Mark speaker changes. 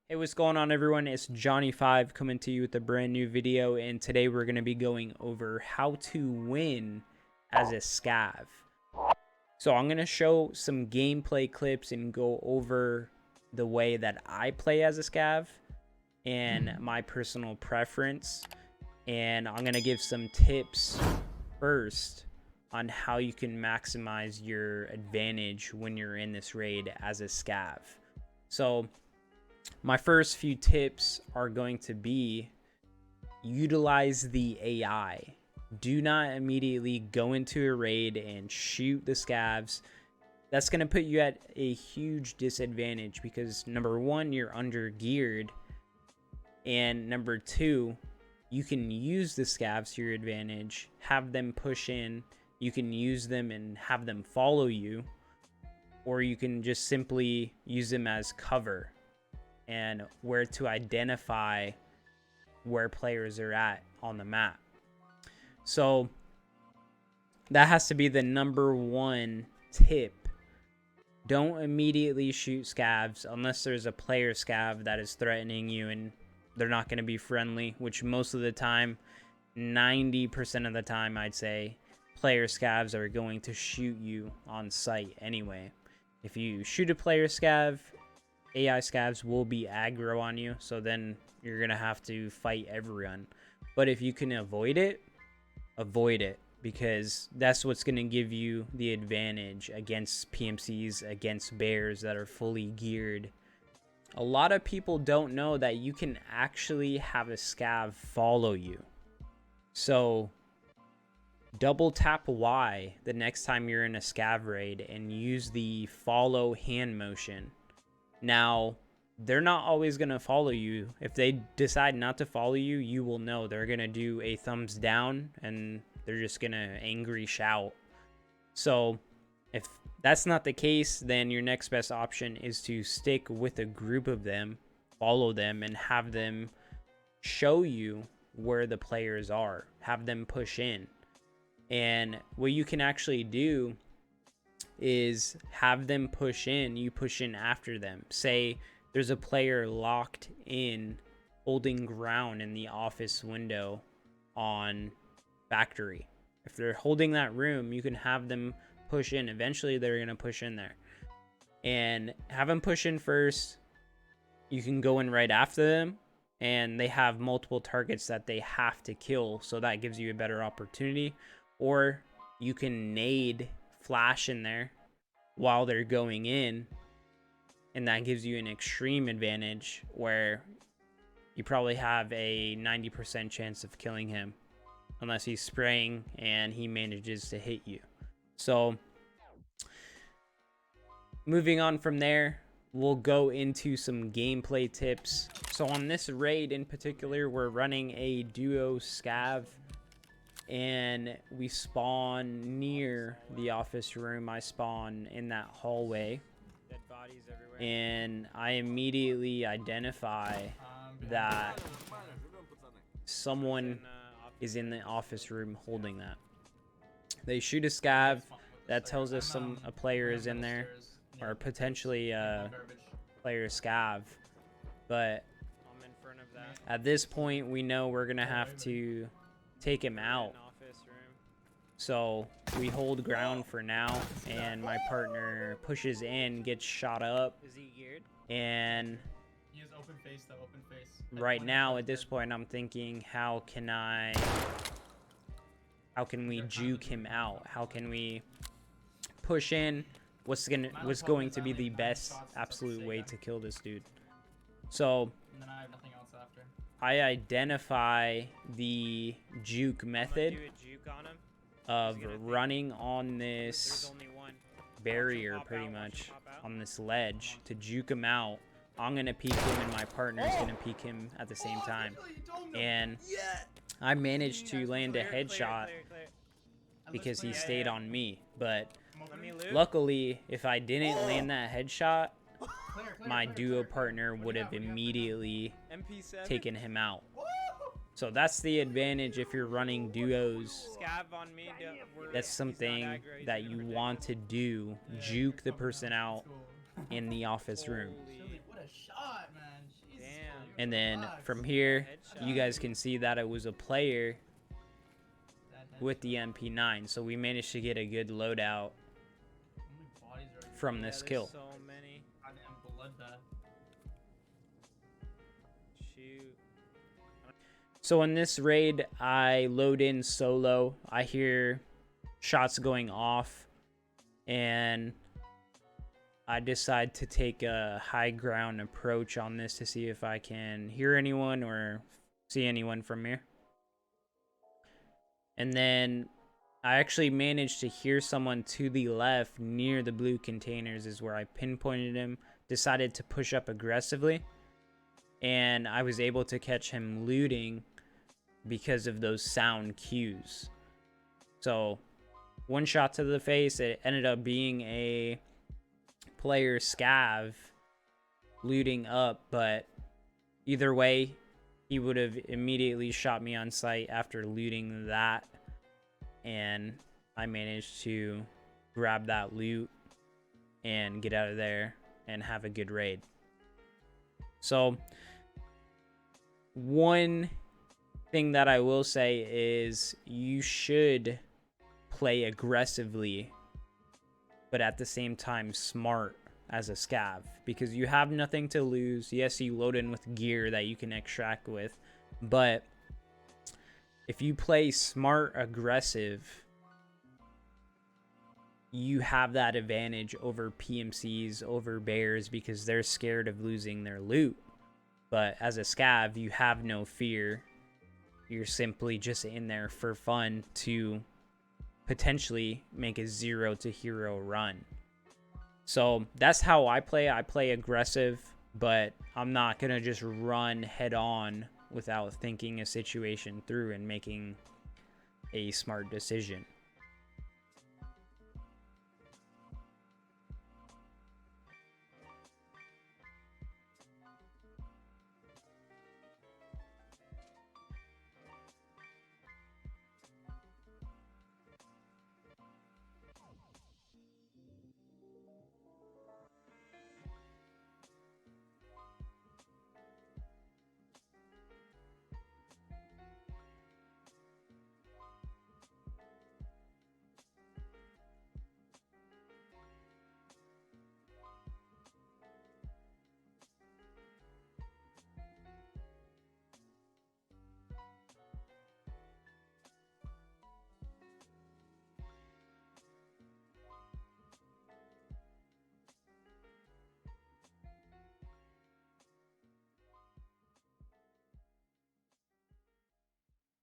Speaker 1: Hey, what's going on, everyone? It's Johnny5 coming to you with a brand new video, and today we're going to be going over how to win as a scav. So I'm going to show some gameplay clips and go over the way that I play as a scav and my personal preference, and I'm going to give some tips first on how you can maximize your advantage when you're in this raid as a scav. So my first few tips are going to be utilize the AI. Do not immediately go into a raid and shoot the scavs. That's going to put you at a huge disadvantage because number one, you're under geared, and number two, you can use the scavs to your advantage, have them push in, you can use them and have them follow you, or you can just simply use them as cover and where to identify where players are at on the map. So that has to be the number one tip. Don't immediately shoot scavs unless there's a player scav that is threatening you and they're not going to be friendly, which most of the time, 90% of the time, I'd say, player scavs are going to shoot you on sight anyway. If you shoot a player scav, AI scavs will be aggro on you, so then you're gonna have to fight everyone. But if you can avoid it, because that's what's gonna give you the advantage against PMCs, against bears that are fully geared. A lot of people don't know that you can actually have a scav follow you. So double tap Y the next time you're in a scav raid and use the follow hand motion. Now, they're not always going to follow you. If they decide not to follow you, you will know they're going to do a thumbs down and they're just going to angry shout. So if that's not the case, then your next best option is to stick with a group of them, follow them, and have them show you where the players are. Have them push in. And what you can actually do is have them push in, you push in after them. Say there's a player locked in holding ground in the office window on factory. If they're holding that room, you can have them push in. Eventually they're going to push in there and have them push in first. You can go in right after them, and they have multiple targets that they have to kill, so that gives you a better opportunity. Or you can nade flash in there while they're going in, and that gives you an extreme advantage where you probably have a 90% chance of killing him unless he's spraying and he manages to hit you. So moving on from there, we'll go into some gameplay tips. So on this raid in particular, we're running a duo scav, and we spawn near the office room. I spawn in that hallway. Dead bodies everywhere. And I immediately identify that someone is in the office room holding that. They shoot a scav. That tells us a player is in there, or potentially a player scav. But at this point, we know we're gonna have to take him out. So we hold ground for now, and my partner pushes in, gets shot up. Is he geared? And
Speaker 2: he has open face though, open face.
Speaker 1: Right now at this point, I'm thinking, how can we juke him out? How can we push in? What's going to be the best absolute way to kill this dude? So
Speaker 2: and then I have nothing else after.
Speaker 1: I identify the juke method of running on this barrier, pretty much on this ledge, to juke him out. I'm gonna peek him and my partner's gonna peek him at the same time, and I managed to land a headshot because he stayed on me. But luckily, if I didn't land that headshot, my duo partner would have immediately taken him out. So that's the advantage if you're running duos. That's something that you want to do. Juke the person out in the office room.
Speaker 2: What a shot, man. Jesus.
Speaker 1: And then from here, you guys can see that it was a player with the MP9. So we managed to get a good loadout from this kill.
Speaker 3: So many. Shoot.
Speaker 1: So in this raid, I load in solo. I hear shots going off, and I decide to take a high ground approach on this to see if I can hear anyone or see anyone from here. And then I actually managed to hear someone to the left near the blue containers is where I pinpointed him, decided to push up aggressively, and I was able to catch him looting because of those sound cues. So one shot to the face, it ended up being a player scav looting up, but either way, he would have immediately shot me on sight after looting that, and I managed to grab that loot and get out of there and have a good raid. So one thing that I will say is you should play aggressively, but at the same time smart as a scav, because you have nothing to lose. Yes, you load in with gear that you can extract with, but if you play smart aggressive, you have that advantage over PMCs, over bears, because they're scared of losing their loot. But as a scav, you have no fear. You're simply just in there for fun to potentially make a 0 to hero run. So that's how I play. I play aggressive, but I'm not going to just run head on without thinking a situation through and making a smart decision.